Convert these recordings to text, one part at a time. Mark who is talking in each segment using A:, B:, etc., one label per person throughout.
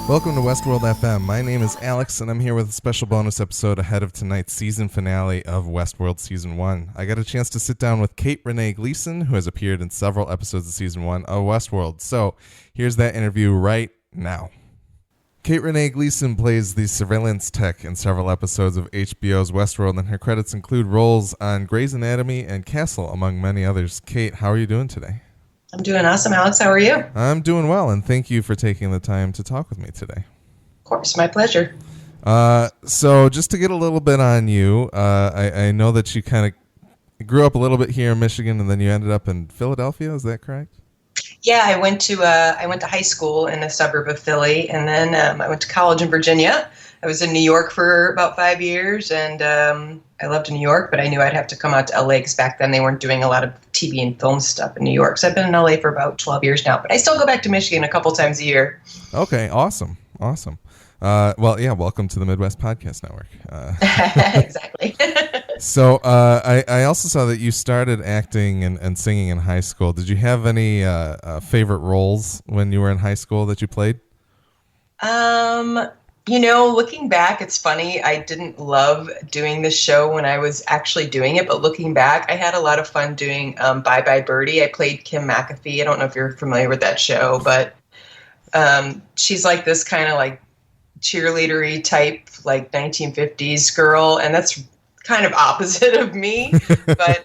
A: Welcome to Westworld FM. My name is Alex, and I'm here with a special bonus episode ahead of tonight's season finale of Westworld Season 1. I got a chance to sit down with Kate Rene Gleason, who has appeared in several episodes of Season 1 of Westworld. So here's that interview right now. Kate Rene Gleason plays the surveillance tech in several episodes of HBO's Westworld, and her credits include roles on Grey's Anatomy and Castle, among many others. Kate, how are you doing today?
B: I'm doing awesome, Alex. How are you?
A: I'm doing well, and thank you for taking the time to talk with me today.
B: Of course, my pleasure.
A: So just to get a little bit on you, I know that you kind of grew up a little bit here in Michigan, and then you ended up in Philadelphia. Is that correct?
B: Yeah, I went to high school in a suburb of Philly, and then I went to college in Virginia. I was in New York for about 5 years, and I loved New York, but I knew I'd have to come out to LA because back then they weren't doing a lot of TV and film stuff in New York. So I've been in LA for about 12 years now, but I still go back to Michigan a couple times a year.
A: Okay, awesome. Welcome to the Midwest Podcast Network.
B: Exactly.
A: So I also saw that you started acting and singing in high school. Did you have any favorite roles when you were in high school that you played?
B: Looking back, it's funny. I didn't love doing this show when I was actually doing it, but looking back, I had a lot of fun doing Bye Bye Birdie. I played Kim McAfee. I don't know if you're familiar with that show, but she's like this kind of like cheerleadery type, like 1950s girl, and that's kind of opposite of me. But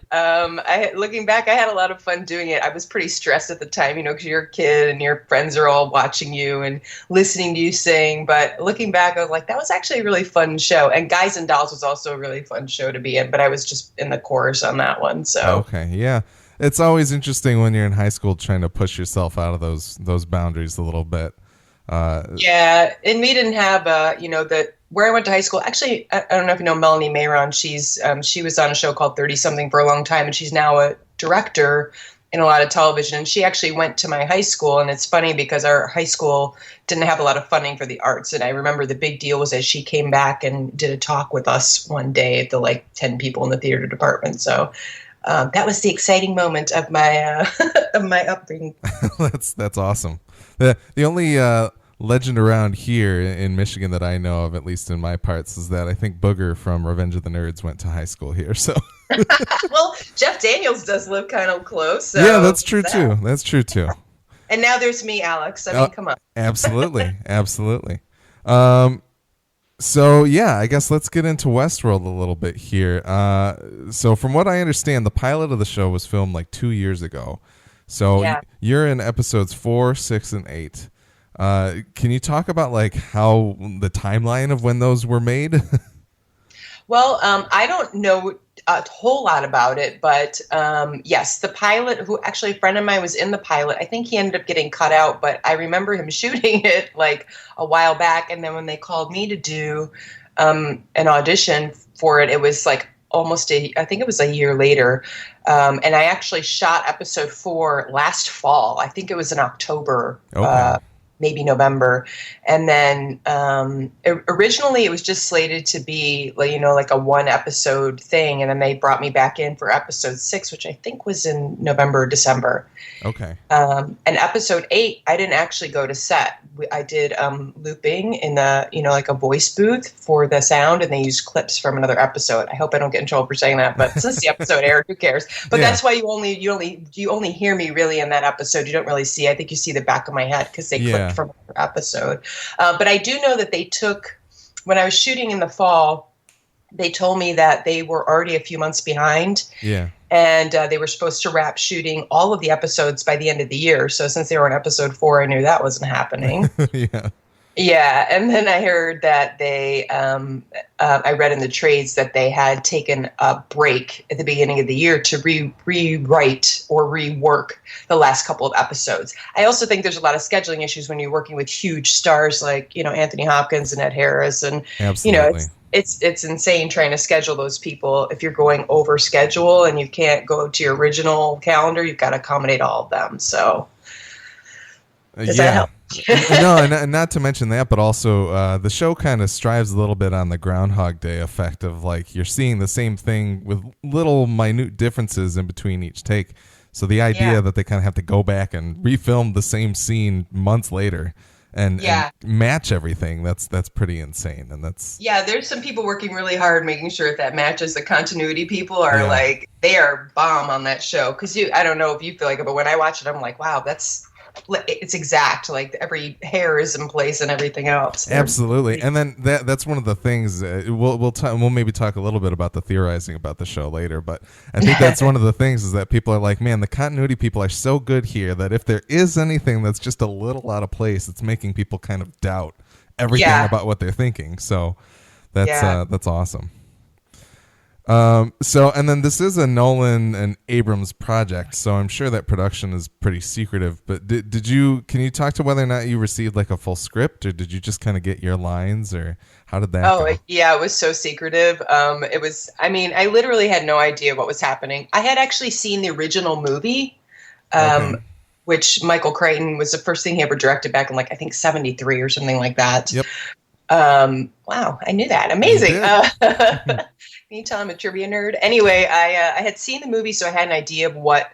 B: looking back, I had a lot of fun doing it. I was pretty stressed at the time, because you're a kid and your friends are all watching you and listening to you sing. But looking back, I was like, that was actually a really fun show. And Guys and Dolls was also a really fun show to be in, but I was just in the chorus on that one. So
A: okay, yeah. It's always interesting when you're in high school trying to push yourself out of those boundaries a little bit.
B: Yeah, and we didn't have, where I went to high school. Actually, I don't know if you know Melanie Mayron. She was on a show called 30 Something for a long time, and she's now a director in a lot of television. And she actually went to my high school, and it's funny because our high school didn't have a lot of funding for the arts. And I remember the big deal was that she came back and did a talk with us one day, the 10 people in the theater department. So that was the exciting moment of my of my upbringing.
A: That's awesome. The only legend around here in Michigan that I know of, at least in my parts, is that I think Booger from Revenge of the Nerds went to high school here. So,
B: well, Jeff Daniels does live kind of close. So
A: yeah, that's true too. That's true too.
B: And now there's me, Alex. I mean, come on.
A: Absolutely, absolutely. So yeah, I guess let's get into Westworld a little bit here. So from what I understand, the pilot of the show was filmed 2 years ago. So yeah. You're in episodes 4, 6, and 8. Can you talk about how the timeline of when those were made?
B: Well, I don't know a whole lot about it, but yes, the pilot, who actually a friend of mine was in the pilot, I think he ended up getting cut out, but I remember him shooting it a while back. And then when they called me to do an audition for it, it was I think it was a year later. And I actually shot episode 4 last fall. I think it was in October. Okay. Maybe November. And then originally it was just slated to be a 1 episode thing, and then they brought me back in for episode 6, which I think was in November or December.
A: Okay.
B: And episode 8, I didn't actually go to set. I did looping in the a voice booth for the sound, and they used clips from another episode. I hope I don't get in trouble for saying that, but since the episode aired, who cares? But yeah. That's why you only hear me really in that episode. You don't really see. I think you see the back of my head because they clipped from another episode. But I do know that they took, when I was shooting in the fall, they told me that they were already a few months behind.
A: Yeah.
B: And they were supposed to wrap shooting all of the episodes by the end of the year. So since they were on episode 4, I knew that wasn't happening.
A: Yeah.
B: Yeah. And then I heard that they, I read in the trades that they had taken a break at the beginning of the year to rewrite or rework the last couple of episodes. I also think there's a lot of scheduling issues when you're working with huge stars like, Anthony Hopkins and Ed Harris. And,
A: absolutely.
B: It's insane trying to schedule those people. If you're going over schedule and you can't go to your original calendar, you've got to accommodate all of them. So does that help?
A: No, and not to mention that, but also the show kind of strives a little bit on the Groundhog Day effect of you're seeing the same thing with little minute differences in between each take. So the idea that they kind of have to go back and refilm the same scene months later and match everything. That's pretty insane. And that's
B: there's some people working really hard making sure that matches. The continuity people are like, they are bomb on that show. Because I don't know if you feel like it, but when I watch it, I'm like, wow, it's exact. Like every hair is in place and everything else.
A: Absolutely. And then that's one of the things we'll maybe talk a little bit about the theorizing about the show later, but I think that's one of the things is that people are like, man, the continuity people are so good here that if there is anything that's just a little out of place, it's making people kind of doubt everything about what they're thinking. So that's awesome. And then this is a Nolan and Abrams project, so I'm sure that production is pretty secretive, but can you talk to whether or not you received like a full script, or did you just kind of get your lines, or how did that go?
B: Yeah, it was so secretive. I literally had no idea what was happening. I had actually seen the original movie, which Michael Crichton was the first thing he ever directed back in, like, I think 73 or something like that.
A: Yep.
B: Wow, I knew that. Amazing. Can you tell I'm a trivia nerd? Anyway, I had seen the movie, so I had an idea of what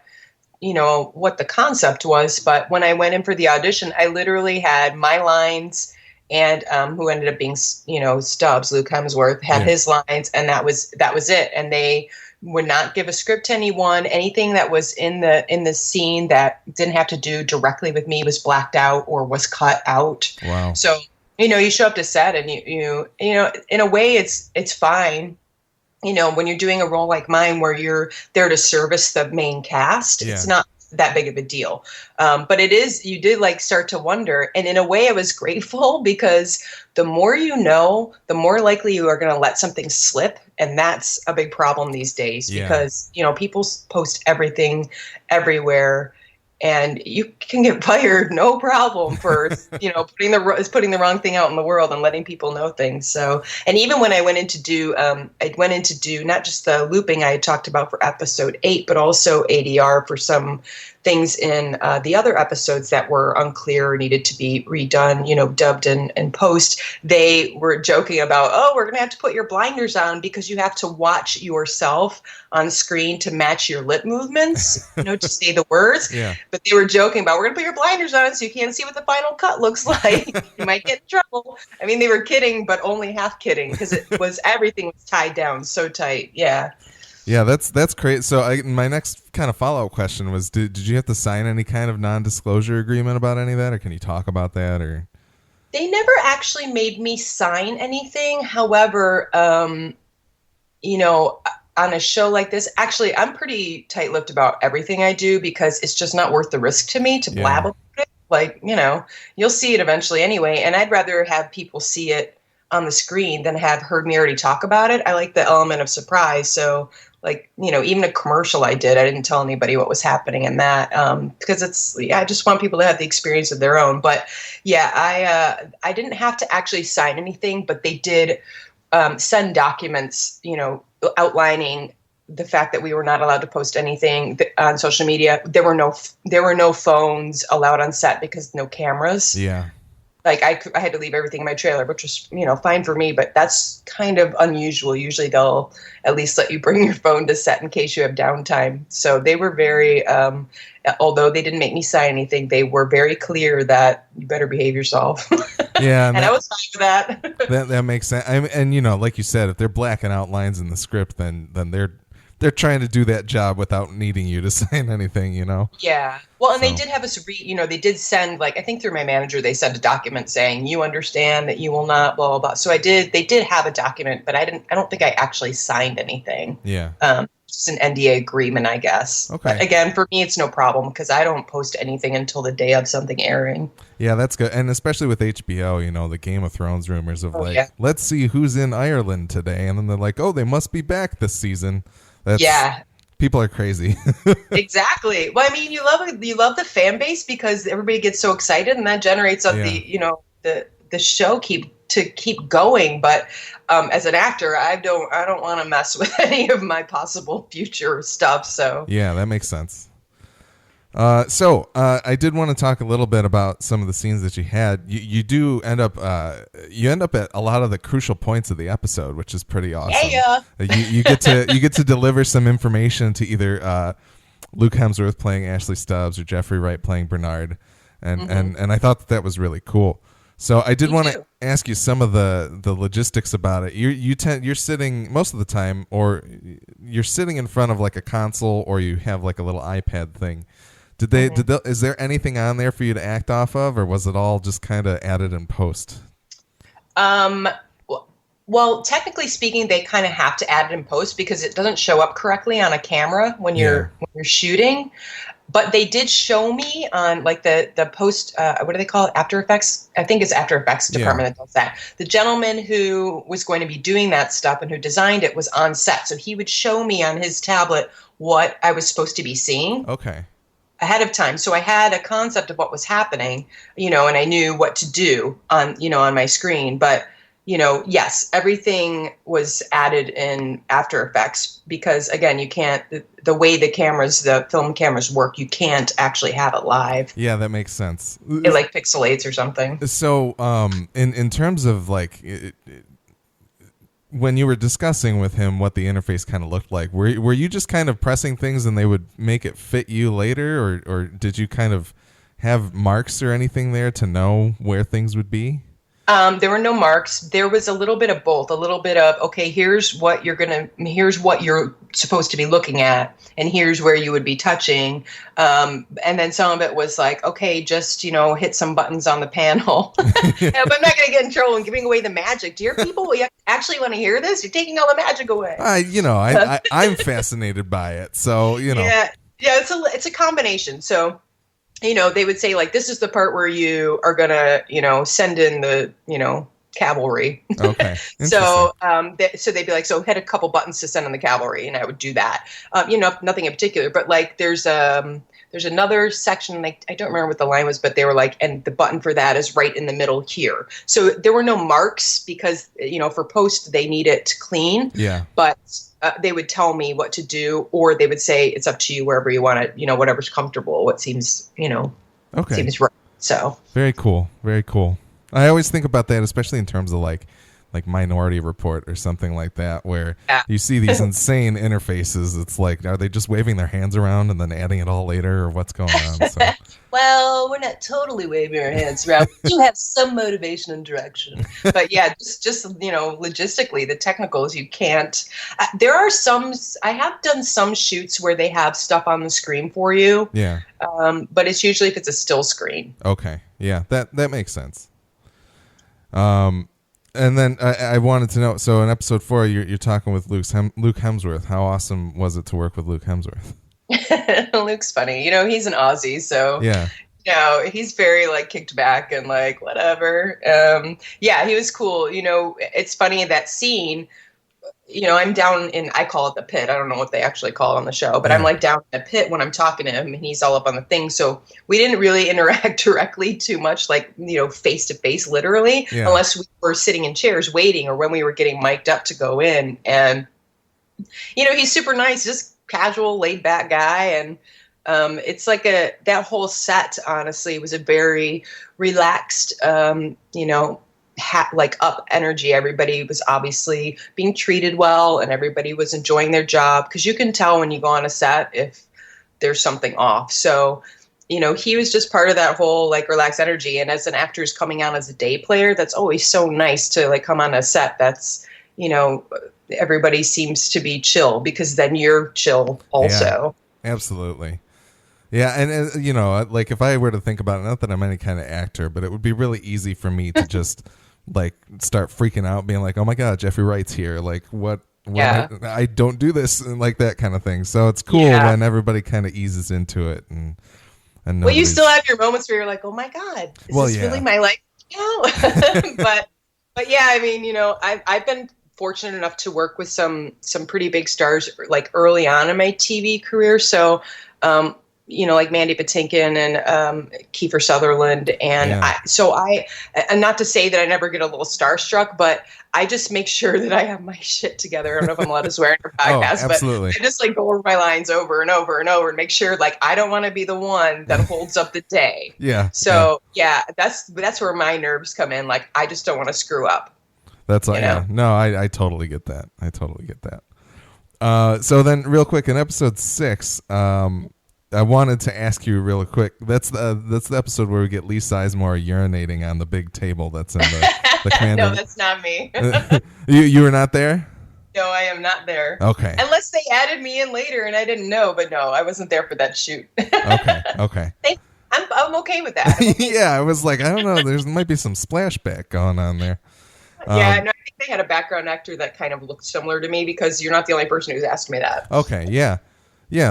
B: the concept was. But when I went in for the audition, I literally had my lines, and who ended up being, Stubbs, Luke Hemsworth, had his lines, and that was it. And they would not give a script to anyone. Anything that was in the scene that didn't have to do directly with me was blacked out or was cut out.
A: Wow.
B: So you show up to set, and you in a way it's fine. When you're doing a role like mine where you're there to service the main cast, it's not that big of a deal. But it is, you did like start to wonder. And in a way I was grateful, because the more you know, the more likely you are going to let something slip. And that's a big problem these days because, people post everything everywhere. And you can get fired, no problem, for putting the wrong thing out in the world and letting people know things. So, and even when I went in to do not just the looping I had talked about for episode 8, but also ADR for some things in the other episodes that were unclear or needed to be redone, dubbed and post. They were joking about, we're going to have to put your blinders on because you have to watch yourself on screen to match your lip movements, to say the words.
A: Yeah.
B: But they were joking about, we're going to put your blinders on so you can't see what the final cut looks like. You might get in trouble. I mean, they were kidding, but only half kidding, because everything was tied down so tight. Yeah.
A: Yeah, that's great. So my next kind of follow-up question was, did you have to sign any kind of non-disclosure agreement about any of that, or can you talk about that? Or
B: they never actually made me sign anything. However, on a show like this, actually, I'm pretty tight-lipped about everything I do because it's just not worth the risk to me to blab about it. Like, you'll see it eventually anyway, and I'd rather have people see it on the screen than have heard me already talk about it. I like the element of surprise. So, like, even a commercial I didn't tell anybody what was happening in that, because I just want people to have the experience of their own. But yeah, I didn't have to actually sign anything, but they did send documents, outlining the fact that we were not allowed to post anything on social media. There were no phones allowed on set because no cameras.
A: Yeah.
B: Like I had to leave everything in my trailer, which was, fine for me, but that's kind of unusual. Usually they'll at least let you bring your phone to set in case you have downtime. So they were very, although they didn't make me sign anything, they were very clear that you better behave yourself.
A: Yeah.
B: And I was fine with that.
A: That makes sense. And like you said, if they're blacking out lines in the script, then they're trying to do that job without needing you to sign anything,
B: Yeah. Well, and they did have us they did send, like, I think through my manager, they sent a document saying, you understand that you will not, blah, blah, blah. So they did have a document, but I don't think I actually signed anything.
A: Yeah.
B: Just an NDA agreement, I guess.
A: Okay.
B: But again, for me, it's no problem because I don't post anything until the day of something airing.
A: Yeah, that's good. And especially with HBO, the Game of Thrones rumors of let's see who's in Ireland today. And then they're like, they must be back this season. People are crazy.
B: Exactly. Well, I mean, you love the fan base because everybody gets so excited, and that generates up the show keep going. But as an actor, I don't want to mess with any of my possible future stuff. So
A: yeah, that makes sense. So I did want to talk a little bit about some of the scenes that you had. You do end up at a lot of the crucial points of the episode, which is pretty awesome.
B: Yeah.
A: You get to deliver some information to either Luke Hemsworth playing Ashley Stubbs or Jeffrey Wright playing Bernard, and I thought that was really cool. So I did
B: Me
A: want
B: too.
A: to ask you some of the logistics about it. You're sitting most of the time, or you're sitting in front of like a console, or you have like a little iPad thing. Is there anything on there for you to act off of, or was it all just kind of added in post?
B: Um, well, technically speaking, they kind of have to add it in post because it doesn't show up correctly on a camera when you're shooting. But they did show me on like the post, what do they call it? After Effects? I think it's After Effects department that does that. The gentleman who was going to be doing that stuff and who designed it was on set. So he would show me on his tablet what I was supposed to be seeing.
A: Okay.
B: Ahead of time. So I had a concept of what was happening, and I knew what to do on my screen. But, yes, everything was added in After Effects because, again, you can't, the way the film cameras work, you can't actually have it live.
A: Yeah, that makes sense.
B: It like pixelates or something.
A: So, in terms of like, when you were discussing with him what the interface kind of looked like, were you just kind of pressing things and they would make it fit you later, or did you kind of have marks or anything there to know where things would be?
B: There were no marks. There was a little bit of both. A little bit of, okay, here's what you're supposed to be looking at, and here's where you would be touching. And then some of it was like, okay, just, hit some buttons on the panel. But I'm not going to get in trouble and giving away the magic. Dear people, you actually want to hear this? You're taking all the magic away.
A: I'm fascinated by it. So,
B: Yeah, it's a combination. So, they would say like, this is the part where you are going to, send in the, cavalry.
A: Okay.
B: So they'd be like, so hit a couple buttons to send in the cavalry, and I would do that. Nothing in particular, but like there's another section, like I don't remember what the line was, but they were like, and the button for that is right in the middle here. So there were no marks because for post they need it clean.
A: Yeah.
B: But they would tell me what to do, or they would say it's up to you wherever you want it. Whatever's comfortable, what seems seems right. So
A: very cool. Very cool. I always think about that, especially in terms of like Minority Report or something like that, where you see these insane interfaces. It's like, are they just waving their hands around and then adding it all later, or what's going on? So.
B: Well, we're not totally waving our hands around. We do have some motivation and direction. But yeah, just logistically, the technicals, you can't. There are I have done some shoots where they have stuff on the screen for you.
A: Yeah.
B: But it's usually if it's a still screen.
A: Okay. Yeah, that makes sense. And then I wanted to know, so in episode 4, you're talking with Luke Hemsworth. How awesome was it to work with Luke Hemsworth?
B: Luke's funny. He's an Aussie, so
A: yeah.
B: He's very like kicked back and like whatever. Yeah, he was cool. It's funny that scene. I'm down in, I call it the pit. I don't know what they actually call it on the show, but I'm like down in the pit when I'm talking to him, and he's all up on the thing. So we didn't really interact directly too much, like, face to face, literally, unless we were sitting in chairs waiting, or when we were getting mic'd up to go in. And, he's super nice, just casual, laid back guy. And it's like that whole set, honestly, was a very relaxed, like up energy. Everybody was obviously being treated well, and everybody was enjoying their job, because you can tell when you go on a set if there's something off. So, he was just part of that whole like relaxed energy. And as an actor who's coming out as a day player, that's always so nice to like come on a set that's, everybody seems to be chill, because then you're chill also.
A: Yeah, absolutely. Yeah, and like if I were to think about it, not that I'm any kind of actor, but it would be really easy for me to just like start freaking out, being like, oh my God, Jeffrey Wright's here. Like what I don't do this, and like that kind of thing. So it's cool when everybody kind of eases into it. And
B: well, you still have your moments where you're like, oh my God, is this really my life now? but yeah, I mean, I've been fortunate enough to work with some pretty big stars like early on in my TV career. So, like Mandy Patinkin and Kiefer Sutherland. And and not to say that I never get a little starstruck, but I just make sure that I have my shit together. I don't know if I'm allowed to swear in your podcast, but I just like go over my lines over and over and over and make sure like I don't want to be the one that holds up the day.
A: Yeah.
B: So that's where my nerves come in. Like, I just don't want to screw up.
A: That's like, no, I totally get that. So then real quick, in episode 6, I wanted to ask you real quick. That's the episode where we get Lee Sizemore urinating on the big table that's in the commander.
B: No, that's not me.
A: You were not there?
B: No, I am not there.
A: Okay.
B: Unless they added me in later and I didn't know, but no, I wasn't there for that shoot.
A: Okay.
B: I'm okay with that. Okay.
A: Yeah, I was like, I don't know. There might be some splashback going on there.
B: Yeah, no, I think they had a background actor that kind of looked similar to me because you're not the only person who's asked me that.
A: Okay, yeah,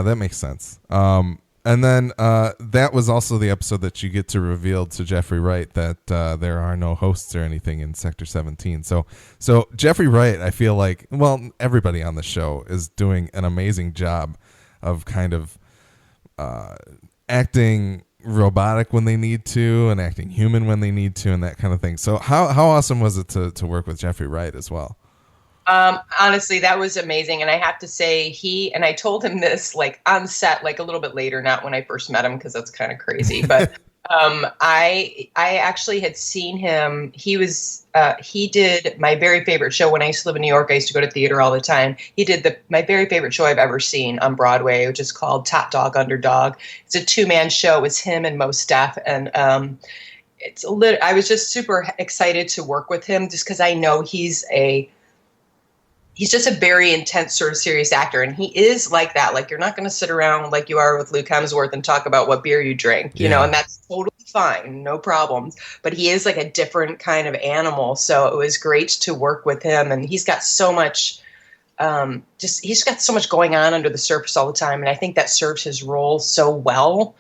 A: that makes sense. And then that was also the episode that you get to reveal to Jeffrey Wright that there are no hosts or anything in Sector 17. So Jeffrey Wright, I feel like, well, everybody on the show is doing an amazing job of kind of acting robotic when they need to and acting human when they need to and that kind of thing. So how awesome was it to work with Jeffrey Wright as well?
B: Honestly, that was amazing. And I have to say and I told him this like on set, like a little bit later, not when I first met him, because that's kind of crazy. But I actually had seen him. He did my very favorite show when I used to live in New York. I used to go to theater all the time. He did my very favorite show I've ever seen on Broadway, which is called Top Dog Underdog. It's a 2-man show. It was him and Mos Def, and I was just super excited to work with him, just because I know he's just a very intense, sort of serious actor. And he is like that. Like, you're not going to sit around like you are with Luke Hemsworth and talk about what beer you drink, you know, and that's totally fine. No problems. But he is like a different kind of animal. So it was great to work with him. And he's got so much, he's got so much going on under the surface all the time. And I think that serves his role so well.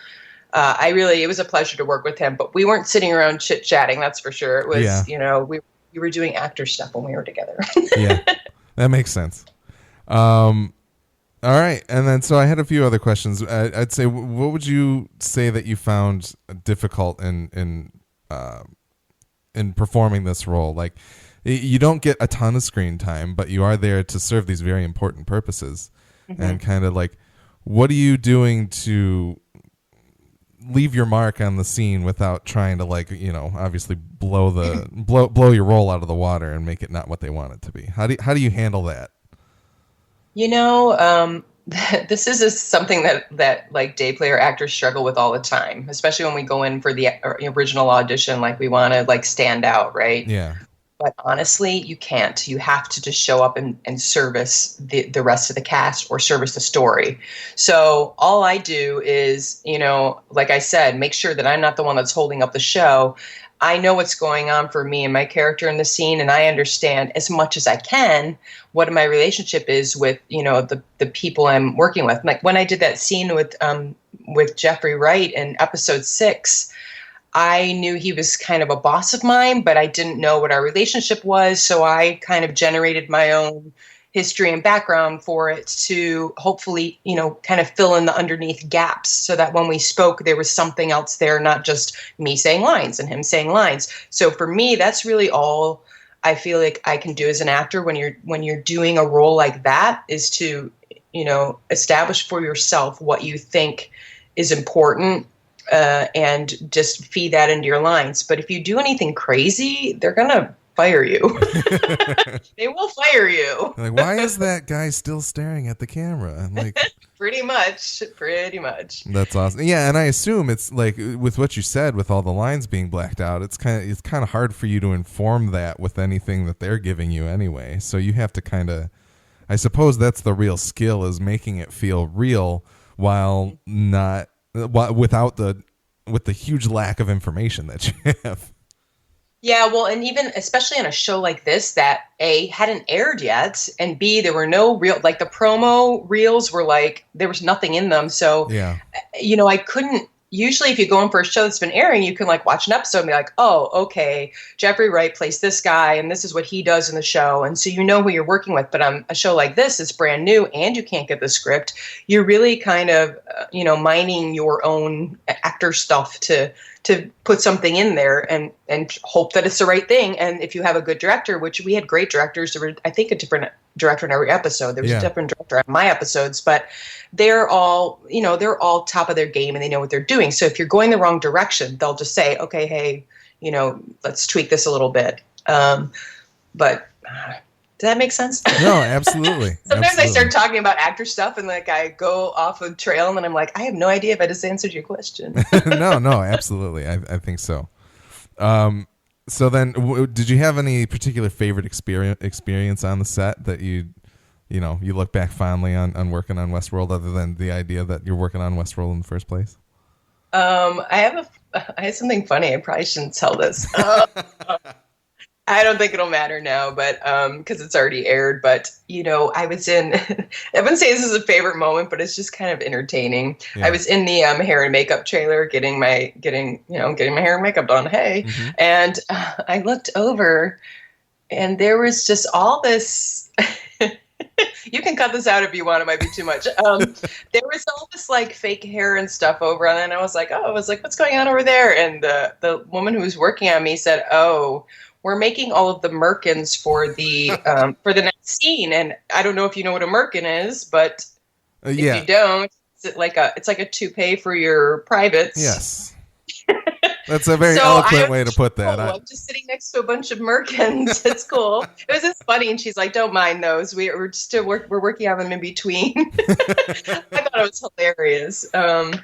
B: It was a pleasure to work with him, but we weren't sitting around chit chatting. That's for sure. It was, you know, we were doing actor stuff when we were together.
A: Yeah. That makes sense. All right. And then, so I had a few other questions. I'd say, what would you say that you found difficult in performing this role? Like, you don't get a ton of screen time, but you are there to serve these very important purposes. Mm-hmm. And kind of like, what are you doing to leave your mark on the scene without trying to, like, you know, obviously blow your role out of the water and make it not what they want it to be? How do you handle that? You
B: know, this is something that like day player actors struggle with all the time, especially when we go in for the original audition. Like, we want to like stand out, right? Yeah. But honestly, you can't. You have to just show up and service the rest of the cast or service the story. So all I do is, you know, like I said, make sure that I'm not the one that's holding up the show. I know what's going on for me and my character in the scene, and I understand as much as I can what my relationship is with, you know, the people I'm working with. Like when I did that scene with Jeffrey Wright in episode 6, I knew he was kind of a boss of mine, but I didn't know what our relationship was. So I kind of generated my own history and background for it to hopefully, you know, kind of fill in the underneath gaps so that when we spoke, there was something else there, not just me saying lines and him saying lines. So for me, that's really all I feel like I can do as an actor when you're doing a role like that, is to, you know, establish for yourself what you think is important. And just feed that into your lines. But if you do anything crazy, they're going to fire you. They will fire you.
A: Like, why is that guy still staring at the camera? Like,
B: pretty much.
A: That's awesome. Yeah, and I assume it's like with what you said, with all the lines being blacked out, it's kind of hard for you to inform that with anything that they're giving you anyway. So you have to kind of, I suppose that's the real skill, is making it feel real while not, with the huge lack of information that you have.
B: Yeah, well, and even especially on a show like this that A, hadn't aired yet, and B, there were no real, like the promo reels were like, there was nothing in them. So, yeah, you know, I couldn't, usually if you go in for a show that's been airing, you can like watch an episode and be like, oh, okay, Jeffrey Wright plays this guy and this is what he does in the show. And so you know who you're working with. But on a show like this, it's brand new and you can't get the script. You're really kind of, you know, mining your own actor stuff to put something in there and hope that it's the right thing. And if you have a good director, which we had great directors, there were, I think, a different director in every episode. There was a different director on my episodes, but they're all, you know, they're all top of their game and they know what they're doing. So if you're going the wrong direction, they'll just say, okay, hey, you know, let's tweak this a little bit. But Does that make sense?
A: No, absolutely.
B: Sometimes
A: absolutely.
B: I start talking about actor stuff and like I go off a trail and then I'm like, I have no idea if I just answered your question.
A: No, absolutely. I think so. So then, did you have any particular favorite experience on the set that you look back fondly on working on Westworld, other than the idea that you're working on Westworld in the first place?
B: I have something funny. I probably shouldn't tell this. I don't think it'll matter now, but because it's already aired. But I was in. I wouldn't say this is a favorite moment, but it's just kind of entertaining. Yeah. I was in the hair and makeup trailer, getting my hair and makeup done. Hey, and I looked over, and there was just all this. You can cut this out if you want. It might be too much. There was all this like fake hair and stuff over, and then I was like, what's going on over there? And the woman who was working on me said, "Oh, we're making all of the merkins for the next scene." And I don't know if you know what a merkin is, but if you don't, it's like a toupee for your privates.
A: Yes. That's a very eloquent way to put that.
B: I'm just sitting next to a bunch of merkins. It's cool. It was just funny, and she's like, "Don't mind those. We're working on them in between." I thought it was hilarious. But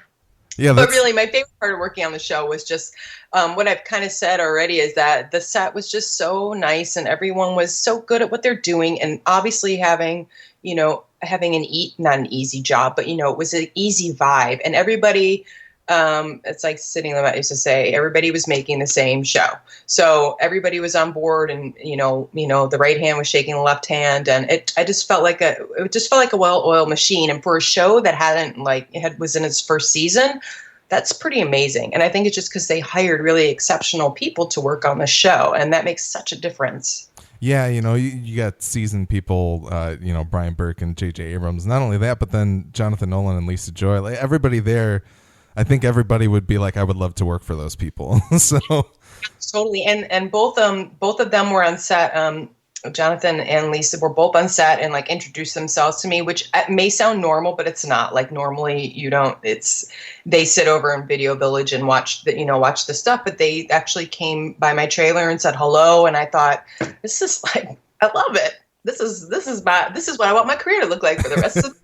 B: really, my favorite part of working on the show was just what I've kind of said already is that the set was just so nice, and everyone was so good at what they're doing, and obviously having not an easy job, but it was an easy vibe, and everybody. It's like Sidney Lumet used to say, everybody was making the same show. So everybody was on board, and the right hand was shaking the left hand, and it just felt like a well-oiled machine. And for a show that was in its first season, that's pretty amazing. And I think it's just because they hired really exceptional people to work on the show, and that makes such a difference.
A: Yeah, you got seasoned people, Brian Burke and J.J. Abrams. Not only that, but then Jonathan Nolan and Lisa Joy. Like everybody there. I think everybody would be like, I would love to work for those people. So
B: totally, and both of them were on set. Jonathan and Lisa were both on set and like introduced themselves to me, which may sound normal, but it's not. Like normally you don't. They sit over in Video Village and watch the stuff, but they actually came by my trailer and said hello, and I thought, this is like, I love it. This is what I want my career to look like for the rest of the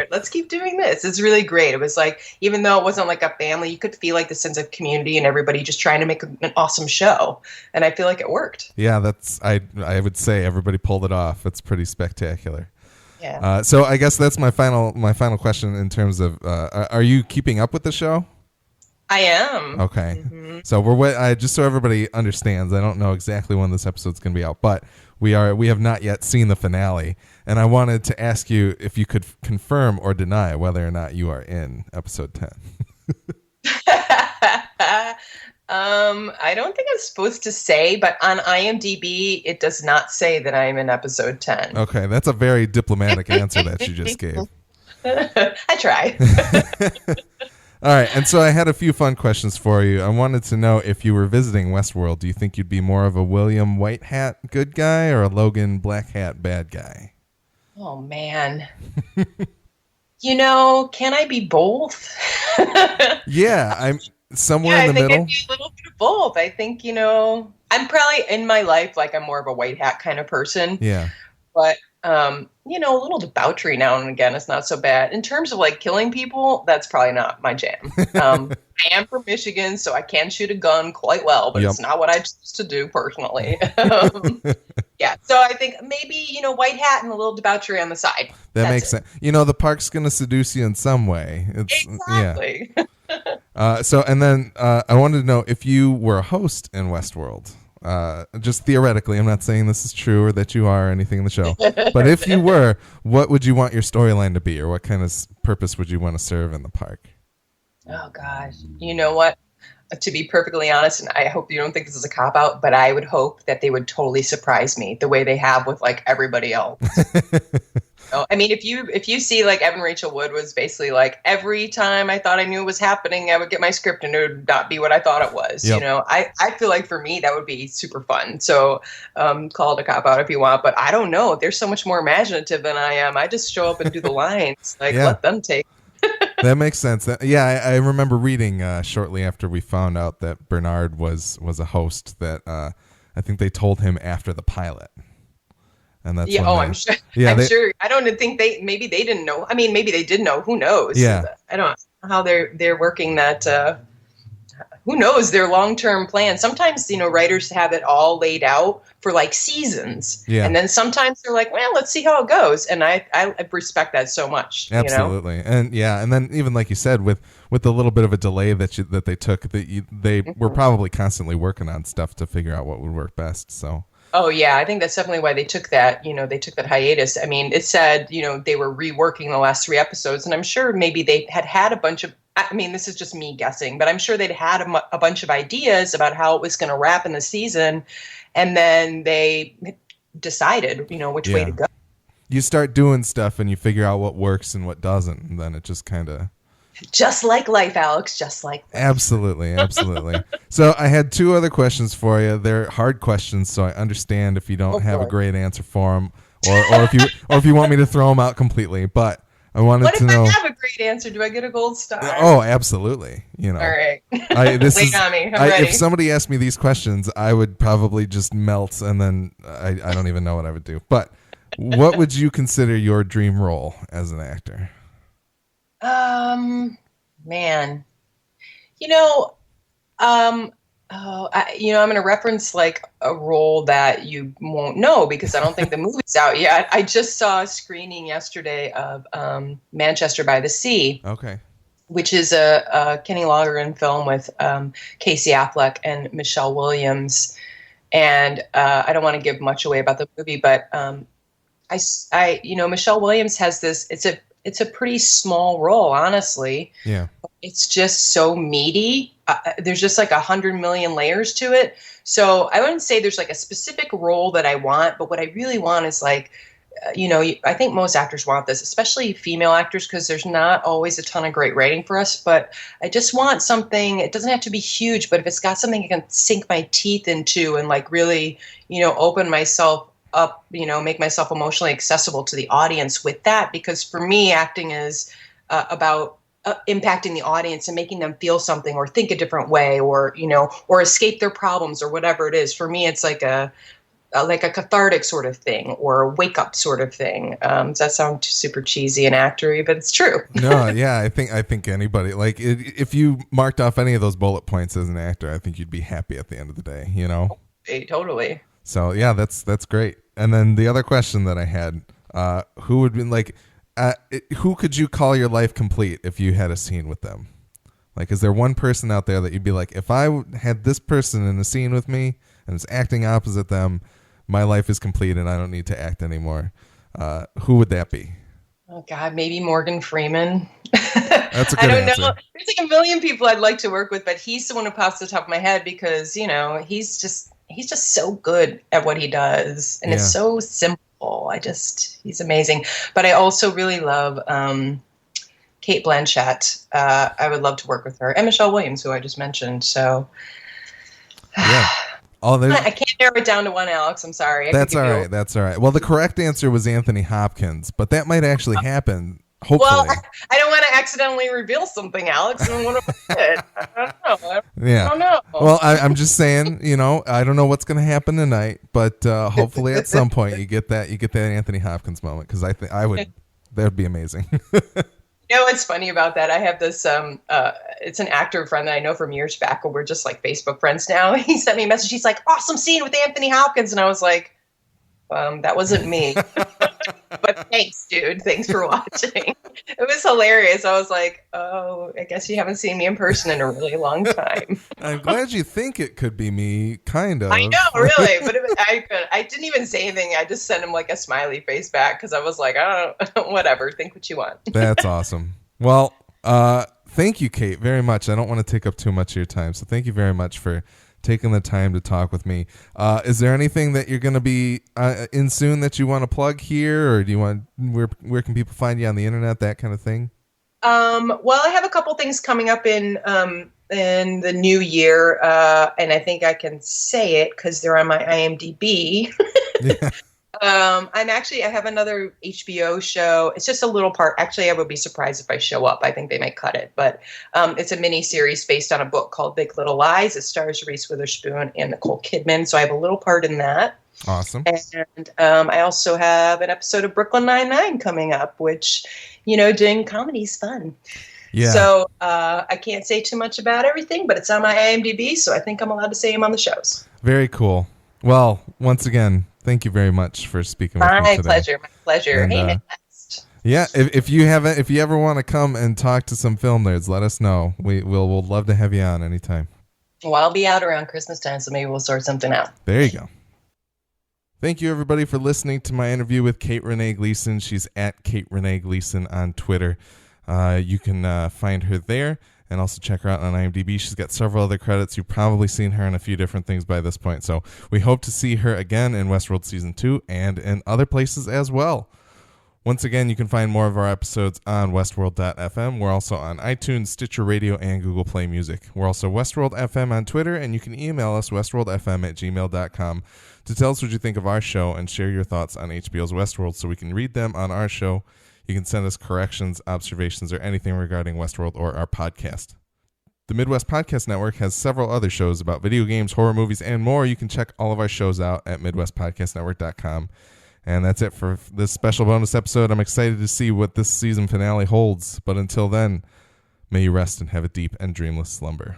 B: let's keep doing this. It's really great. It was like, even though it wasn't like a family, you could feel like the sense of community and everybody just trying to make an awesome show. And I feel like it worked.
A: Yeah, I would say everybody pulled it off. It's pretty spectacular.
B: Yeah.
A: So I guess that's my final question in terms of, are you keeping up with the show?
B: I am.
A: Okay. Mm-hmm. So just so everybody understands, I don't know exactly when this episode's going to be out, but we have not yet seen the finale, and I wanted to ask you if you could confirm or deny whether or not you are in episode 10.
B: I don't think I'm supposed to say, but on IMDb, it does not say that I'm in episode 10.
A: Okay, that's a very diplomatic answer that you just gave.
B: I try.
A: All right, and so I had a few fun questions for you. I wanted to know, if you were visiting Westworld, do you think you'd be more of a William White Hat good guy or a Logan Black Hat bad guy?
B: Oh, man. Can I be both?
A: Yeah, I'm somewhere in the middle.
B: I think I'd be a little bit of both. I think, I'm probably in my life, like I'm more of a white hat kind of person.
A: Yeah.
B: But, a little debauchery now and again is not so bad. In terms of like killing people, that's probably not my jam. I am from Michigan, so I can shoot a gun quite well, but It's not what I choose to do personally. Yeah, so I think maybe, white hat and a little debauchery on the side.
A: That makes sense. The park's going to seduce you in some way.
B: Exactly.
A: Yeah. So, and then I wanted to know if you were a host in Westworld. Just theoretically, I'm not saying this is true or that you are or anything in the show, but if you were, what would you want your storyline to be, or what kind of purpose would you want to serve in the park?
B: Oh gosh, you know what? To be perfectly honest, and I hope you don't think this is a cop-out, but I would hope that they would totally surprise me the way they have with like everybody else. I mean, if you see like Evan Rachel Wood was basically like, every time I thought I knew it was happening, I would get my script and it would not be what I thought it was. Yep. I feel like for me that would be super fun. So call it a cop-out if you want, but I don't know. They're so much more imaginative than I am. I just show up and do the lines. Like, let them take.
A: That makes sense. I remember reading shortly after we found out that Bernard was a host that I think they told him after the pilot. And that's
B: Yeah.
A: when
B: Oh, I'm sure.
A: yeah,
B: I'm sure. I don't think maybe they didn't know. I mean, maybe they did know. Who knows?
A: yeah,
B: I don't know how they're working that. Who knows their long-term plan? Sometimes, writers have it all laid out for like seasons.
A: yeah.
B: And then sometimes they're like, well, let's see how it goes. And I respect that so much.
A: Absolutely. And yeah, and then even like you said, with the little bit of a delay that they took, they were probably constantly working on stuff to figure out what would work best. So.
B: Oh yeah, I think that's definitely why they took that. They took that hiatus. I mean, it said they were reworking the last 3 episodes, and I'm sure maybe they had a bunch of. I mean, this is just me guessing, but I'm sure they'd had a bunch of ideas about how it was going to wrap in the season, and then they decided, which way to go.
A: You start doing stuff, and you figure out what works and what doesn't, and then it just kind of.
B: Just like life, Alex. Just like life.
A: Absolutely. So I had 2 other questions for you. They're hard questions, so I understand if you don't have a great answer for them, or if you want me to throw them out completely. But I wanted to know.
B: What if I have a great answer? Do I get a gold star?
A: Oh, absolutely.
B: All right.
A: Lay
B: on me. I'm ready.
A: If somebody asked me these questions, I would probably just melt, and then I don't even know what I would do. But what would you consider your dream role as an actor?
B: Man, I'm going to reference like a role that you won't know because I don't think the movie's out yet. I just saw a screening yesterday of Manchester by the Sea.
A: Okay.
B: Which is a Kenny Loggins film with Casey Affleck and Michelle Williams. And I don't want to give much away about the movie, but Michelle Williams has this. It's a pretty small role, honestly.
A: Yeah.
B: It's just so meaty. There's just like 100 million layers to it. So I wouldn't say there's like a specific role that I want, but what I really want is like, I think most actors want this, especially female actors, because there's not always a ton of great writing for us. But I just want something. It doesn't have to be huge, but if it's got something I can sink my teeth into and like really, open myself up, make myself emotionally accessible to the audience with that. Because for me, acting is about impacting the audience and making them feel something or think a different way or, or escape their problems or whatever it is. For me, it's like a cathartic sort of thing or a wake up sort of thing. Does that sound super cheesy and actory, but it's true.
A: No, yeah, I think anybody, like if you marked off any of those bullet points as an actor, I think you'd be happy at the end of the day,
B: Okay, totally.
A: So yeah, that's great. And then the other question that I had, who would be like, who could you call your life complete if you had a scene with them? Like, is there one person out there that you'd be like, if I had this person in a scene with me and was acting opposite them, my life is complete and I don't need to act anymore? Who would that be?
B: Oh God, maybe Morgan Freeman.
A: That's a good
B: I don't
A: answer.
B: know. There's like a million people I'd like to work with, but he's the one who pops to the top of my head because, he's just so good at what he does. And it's so simple. He's amazing. But I also really love Kate Blanchett. I would love to work with her. And Michelle Williams, who I just mentioned. So
A: yeah.
B: I can't narrow it down to one, Alex. I'm sorry.
A: That's all right. That's all right. Well, the correct answer was Anthony Hopkins, but that might actually happen. Hopefully.
B: Well, I don't want to accidentally reveal something, Alex. And what if I did? I don't know. I don't know.
A: Well, I'm just saying, I don't know what's going to happen tonight, but hopefully at some point you get that Anthony Hopkins moment because that would be amazing.
B: What's funny about that? I have this, it's an actor friend that I know from years back, and we're just like Facebook friends now. He sent me a message. He's like, awesome scene with Anthony Hopkins. And I was like, that wasn't me. But thanks, dude. Thanks for watching. It was hilarious. I was like, oh, I guess you haven't seen me in person in a really long time.
A: I'm glad you think it could be me, kind of.
B: I know, really. But I didn't even say anything. I just sent him like a smiley face back because I was like, I don't know, whatever. Think what you want.
A: That's awesome. Well, thank you, Kate, very much. I don't want to take up too much of your time, so thank you very much for taking the time to talk with me. Is there anything that you're going to be in soon that you want to plug here, or do you want where can people find you on the internet, that kind of thing?
B: Well, I have a couple things coming up in the new year, and I think I can say it because they're on my IMDb.
A: Yeah.
B: I have another HBO show. It's just a little part. Actually, I would be surprised if I show up. I think they might cut it, but it's a mini series based on a book called Big Little Lies. It stars Reese Witherspoon and Nicole Kidman. So I have a little part in that.
A: Awesome.
B: And I also have an episode of Brooklyn Nine-Nine coming up, which, doing comedy is fun.
A: Yeah.
B: So I can't say too much about everything, but it's on my IMDb, so I think I'm allowed to say them on the shows.
A: Very cool. Well, once again, thank you very much for speaking with me today.
B: My pleasure.
A: And,
B: hey, next.
A: Yeah, if you ever want to come and talk to some film nerds, let us know. We'll love to have you on anytime.
B: Well, I'll be out around Christmas time, so maybe we'll sort something out.
A: There you go. Thank you, everybody, for listening to my interview with Kate Rene Gleason. She's at Kate Rene Gleason on Twitter. You can find her there and also check her out on IMDb. She's got several other credits. You've probably seen her in a few different things by this point. So we hope to see her again in Westworld Season 2 and in other places as well. Once again, you can find more of our episodes on westworld.fm. We're also on iTunes, Stitcher Radio, and Google Play Music. We're also Westworld FM on Twitter, and you can email us westworldfm@gmail.com to tell us what you think of our show and share your thoughts on HBO's Westworld so we can read them on our show. You can send us corrections, observations, or anything regarding Westworld or our podcast. The Midwest Podcast Network has several other shows about video games, horror movies, and more. You can check all of our shows out at midwestpodcastnetwork.com. And that's it for this special bonus episode. I'm excited to see what this season finale holds. But until then, may you rest and have a deep and dreamless slumber.